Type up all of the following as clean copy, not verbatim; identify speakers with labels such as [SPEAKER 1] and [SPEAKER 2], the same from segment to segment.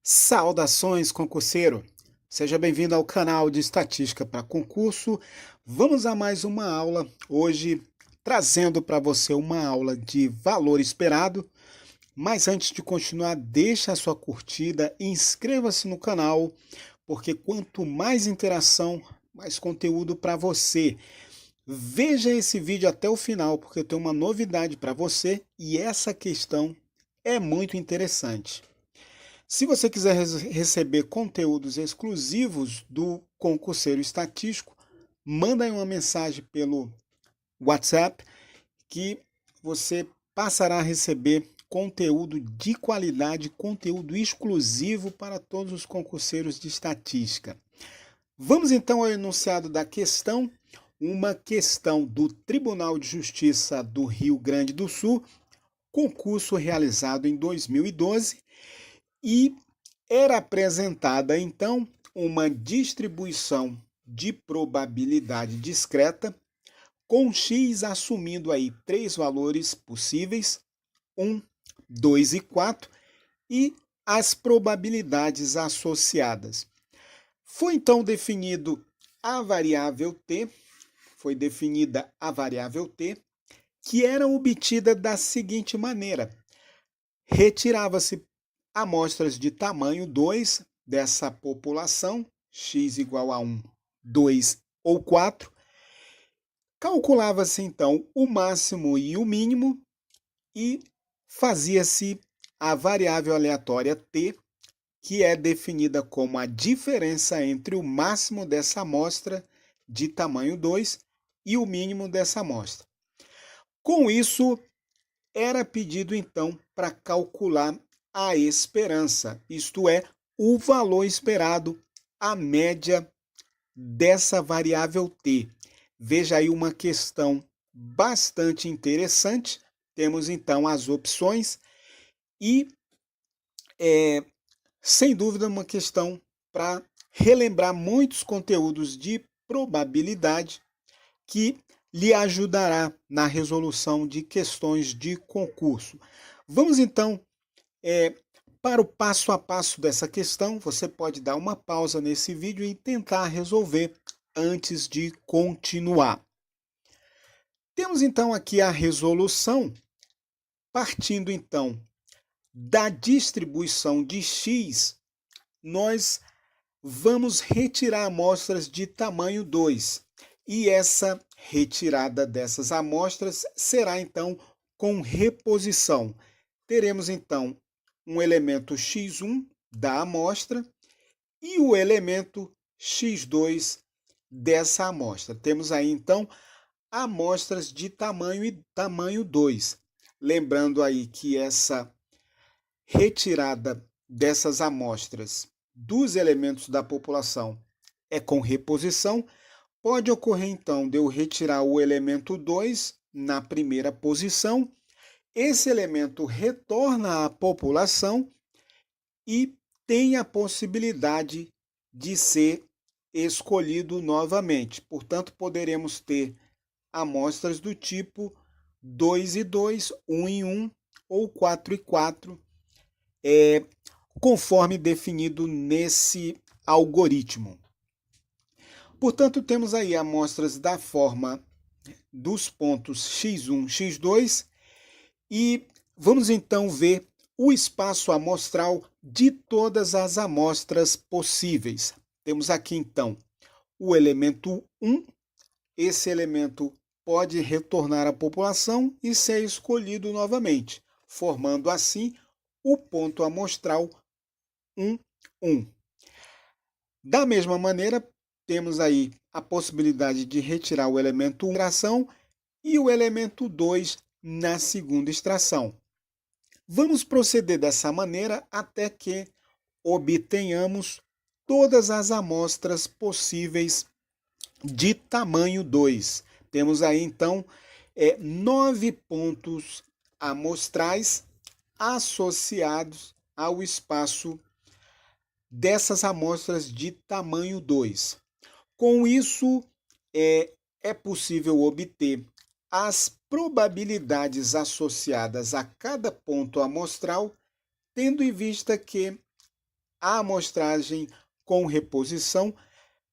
[SPEAKER 1] Saudações, concurseiro! Seja bem-vindo ao canal de Estatística para Concurso. Vamos a mais uma aula, hoje trazendo para você uma aula de valor esperado. Mas antes de continuar, deixa a sua curtida, inscreva-se no canal, porque quanto mais interação, mais conteúdo para você. Veja esse vídeo até o final, porque eu tenho uma novidade para você e essa questão é muito interessante. Se você quiser receber conteúdos exclusivos do Concurseiro Estatístico, manda aí uma mensagem pelo WhatsApp que você passará a receber conteúdo de qualidade, conteúdo exclusivo para todos os concurseiros de estatística. Vamos então ao enunciado da questão, uma questão do Tribunal de Justiça do Rio Grande do Sul, concurso realizado em 2012, e era apresentada então uma distribuição de probabilidade discreta, com x assumindo aí três valores possíveis, 1, 2 e 4, e as probabilidades associadas. Foi então definido a variável t, foi definida a variável t, que era obtida da seguinte maneira: retirava-se amostras de tamanho 2 dessa população, x igual a 1, 2 ou 4. Calculava-se então o máximo e o mínimo e fazia-se a variável aleatória t, que é definida como a diferença entre o máximo dessa amostra de tamanho 2 e o mínimo dessa amostra. Com isso, era pedido então para calcular a esperança, isto é, o valor esperado, a média dessa variável t. Veja aí uma questão bastante interessante. Temos então as opções e, sem dúvida, uma questão para relembrar muitos conteúdos de probabilidade que lhe ajudará na resolução de questões de concurso. Vamos então para o passo a passo dessa questão. Você pode dar uma pausa nesse vídeo e tentar resolver antes de continuar. Temos então aqui a resolução, partindo então da distribuição de x, nós vamos retirar amostras de tamanho 2. E essa retirada dessas amostras será então com reposição. Teremos então um elemento x1 da amostra e o elemento x2 dessa amostra. Temos aí então amostras de tamanho 2. Lembrando aí que essa retirada dessas amostras dos elementos da população é com reposição. Pode ocorrer então de eu retirar o elemento 2 na primeira posição, esse elemento retorna à população e tem a possibilidade de ser escolhido novamente. Portanto, poderemos ter amostras do tipo 2 e 2, 1 e 1 ou 4 e 4, conforme definido nesse algoritmo. Portanto, temos aí amostras da forma dos pontos x1, x2 e vamos então ver o espaço amostral de todas as amostras possíveis. Temos aqui então o elemento 1, esse elemento pode retornar à população e ser escolhido novamente, formando assim o ponto amostral 1, 1. Da mesma maneira, temos aí a possibilidade de retirar o elemento 1 na extração e o elemento 2 na segunda extração. Vamos proceder dessa maneira até que obtenhamos todas as amostras possíveis de tamanho 2. Temos aí então 9 pontos amostrais associados ao espaço dessas amostras de tamanho 2. Com isso, é possível obter as probabilidades associadas a cada ponto amostral, tendo em vista que a amostragem com reposição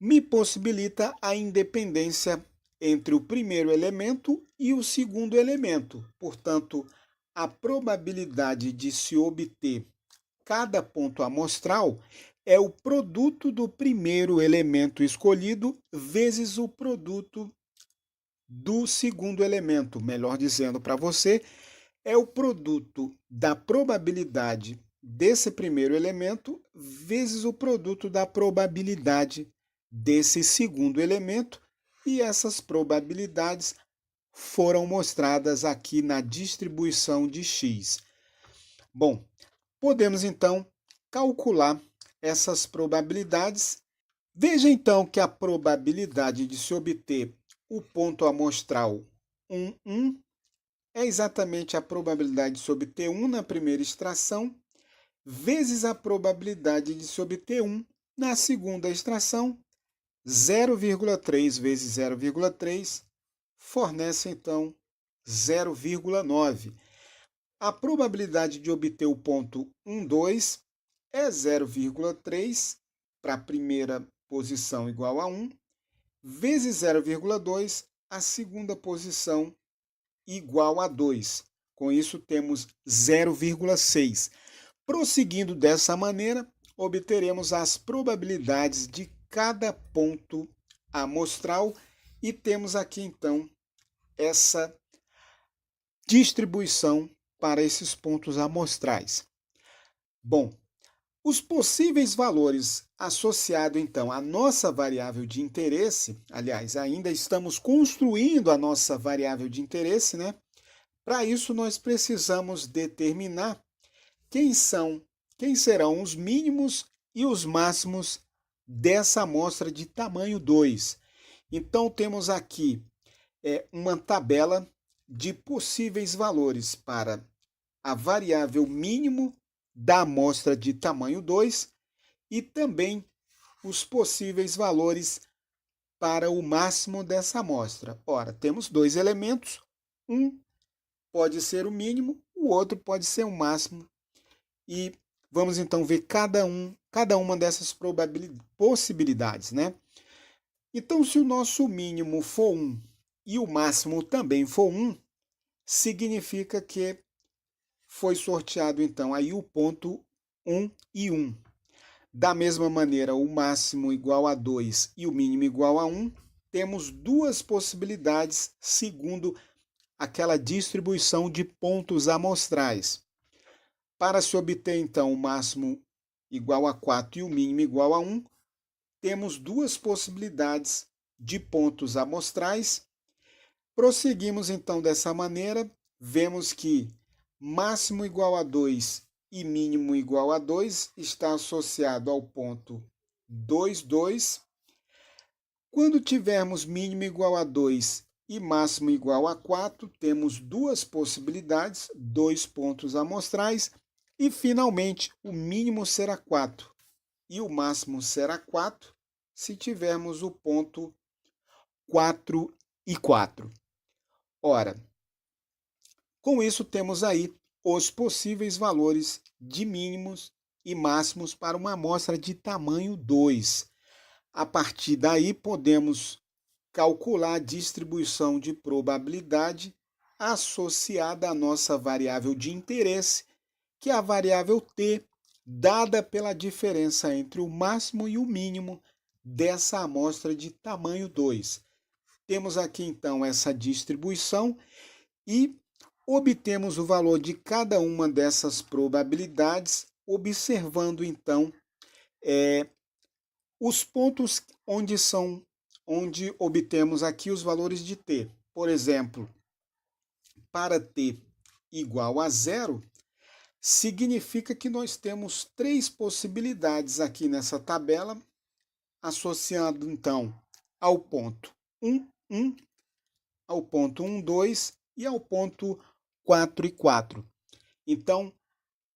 [SPEAKER 1] me possibilita a independência entre o primeiro elemento e o segundo elemento. Portanto, a probabilidade de se obter cada ponto amostral é o produto do primeiro elemento escolhido vezes o produto do segundo elemento. Melhor dizendo para você, é o produto da probabilidade desse primeiro elemento vezes o produto da probabilidade desse segundo elemento, e essas probabilidades foram mostradas aqui na distribuição de x. Bom, podemos então calcular essas probabilidades. Veja então que a probabilidade de se obter o ponto amostral 1, 1 é exatamente a probabilidade de se obter 1 na primeira extração vezes a probabilidade de se obter 1 na segunda extração. 0,3 vezes 0,3 fornece então 0,9. A probabilidade de obter o ponto 1, 2 é 0,3 para a primeira posição igual a 1, vezes 0,2, a segunda posição igual a 2. Com isso, temos 0,6. Prosseguindo dessa maneira, obteremos as probabilidades de cada ponto amostral e temos aqui, então, essa distribuição para esses pontos amostrais. Bom, os possíveis valores associados, então, à nossa variável de interesse, aliás, ainda estamos construindo a nossa variável de interesse, né? Para isso, nós precisamos determinar quem serão os mínimos e os máximos dessa amostra de tamanho 2. Então, temos aqui uma tabela de possíveis valores para a variável mínimo da amostra de tamanho 2 e também os possíveis valores para o máximo dessa amostra. Ora, temos dois elementos, um pode ser o mínimo, o outro pode ser o máximo. E vamos então ver cada uma dessas possibilidades, né? Então, se o nosso mínimo for 1 e o máximo também for 1, significa que foi sorteado então aí o ponto 1 e 1. Da mesma maneira, o máximo igual a 2 e o mínimo igual a 1, temos duas possibilidades segundo aquela distribuição de pontos amostrais. Para se obter então o máximo igual a 4 e o mínimo igual a 1, temos duas possibilidades de pontos amostrais. Prosseguimos então dessa maneira, vemos que máximo igual a 2 e mínimo igual a 2 está associado ao ponto 2, 2. Quando tivermos mínimo igual a 2 e máximo igual a 4, temos duas possibilidades, dois pontos amostrais, e finalmente o mínimo será 4 e o máximo será 4 se tivermos o ponto 4 e 4. Ora, com isso temos aí os possíveis valores de mínimos e máximos para uma amostra de tamanho 2. A partir daí, podemos calcular a distribuição de probabilidade associada à nossa variável de interesse, que é a variável t, dada pela diferença entre o máximo e o mínimo dessa amostra de tamanho 2. Temos aqui, então, essa distribuição e obtemos o valor de cada uma dessas probabilidades, observando, então, os pontos onde obtemos aqui os valores de t. Por exemplo, para t igual a 0, significa que nós temos três possibilidades aqui nessa tabela, associando então ao ponto 1, 1, ao ponto 1, 2 e ao ponto 4 e 4. Então,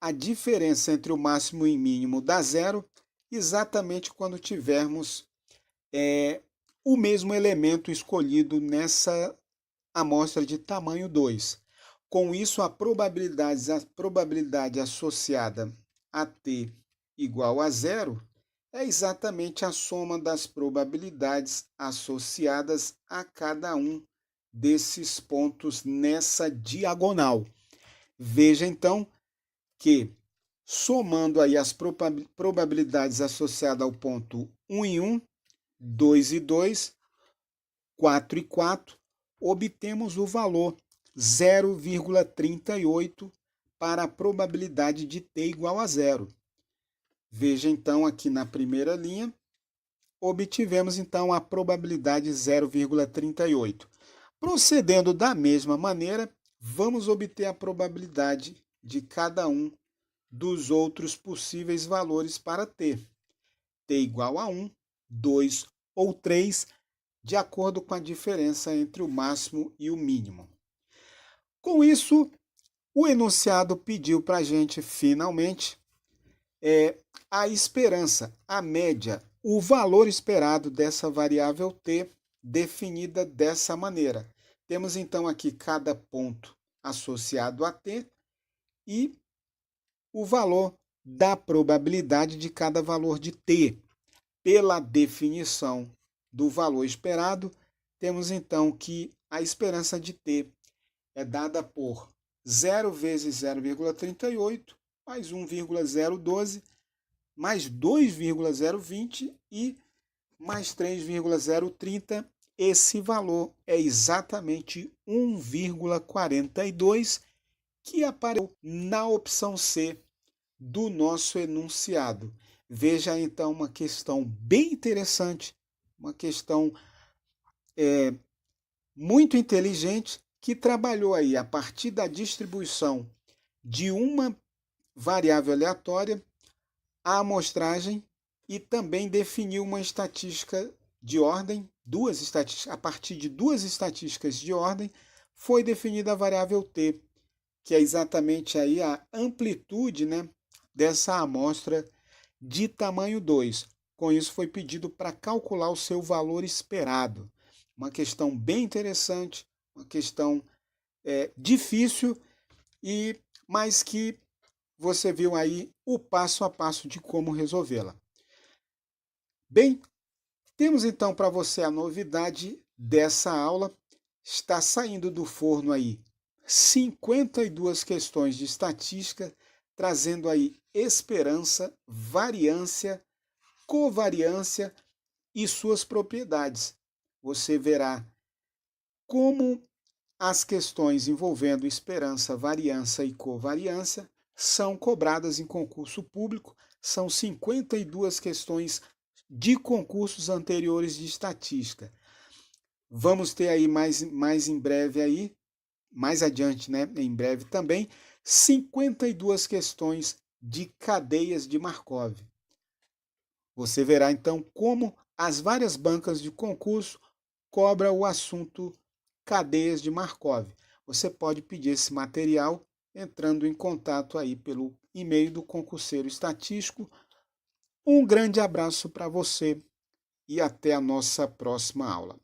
[SPEAKER 1] a diferença entre o máximo e mínimo dá 0 exatamente quando tivermos o mesmo elemento escolhido nessa amostra de tamanho 2. Com isso, a probabilidade associada a t igual a zero é exatamente a soma das probabilidades associadas a cada um desses pontos nessa diagonal. Veja então que, somando aí as probabilidades associadas ao ponto 1 e 1, 2 e 2, 4 e 4, obtemos o valor 0,38 para a probabilidade de t igual a zero. Veja então aqui na primeira linha, obtivemos então a probabilidade 0,38. Procedendo da mesma maneira, vamos obter a probabilidade de cada um dos outros possíveis valores para t. T igual a 1, 2 ou 3, de acordo com a diferença entre o máximo e o mínimo. Com isso, o enunciado pediu para a gente, finalmente, a esperança, a média, o valor esperado dessa variável t, definida dessa maneira. Temos então aqui cada ponto associado a t e o valor da probabilidade de cada valor de t. Pela definição do valor esperado, temos então que a esperança de t é dada por 0 vezes 0,38 mais 1,012 mais 2,020 e mais 3,030. Esse valor é exatamente 1,42, que apareceu na opção C do nosso enunciado. Veja então uma questão bem interessante, uma questão muito inteligente, que trabalhou aí a partir da distribuição de uma variável aleatória, a amostragem, e também definiu uma estatística de ordem, a partir de duas estatísticas de ordem, foi definida a variável t, que é exatamente aí a amplitude, né, dessa amostra de tamanho 2. Com isso foi pedido para calcular o seu valor esperado. Uma questão bem interessante, uma questão difícil, mas que você viu aí o passo a passo de como resolvê-la. Bem, temos então para você a novidade dessa aula. Está saindo do forno aí 52 questões de estatística, trazendo aí esperança, variância, covariância e suas propriedades. Você verá como as questões envolvendo esperança, variância e covariância são cobradas em concurso público. São 52 questões de concursos anteriores de estatística. Vamos ter aí mais em breve aí, mais adiante, né, em breve também, 52 questões de cadeias de Markov. Você verá então como as várias bancas de concurso cobram o assunto cadeias de Markov. Você pode pedir esse material entrando em contato aí pelo e-mail do concurseiro estatístico. Um grande abraço para você e até a nossa próxima aula.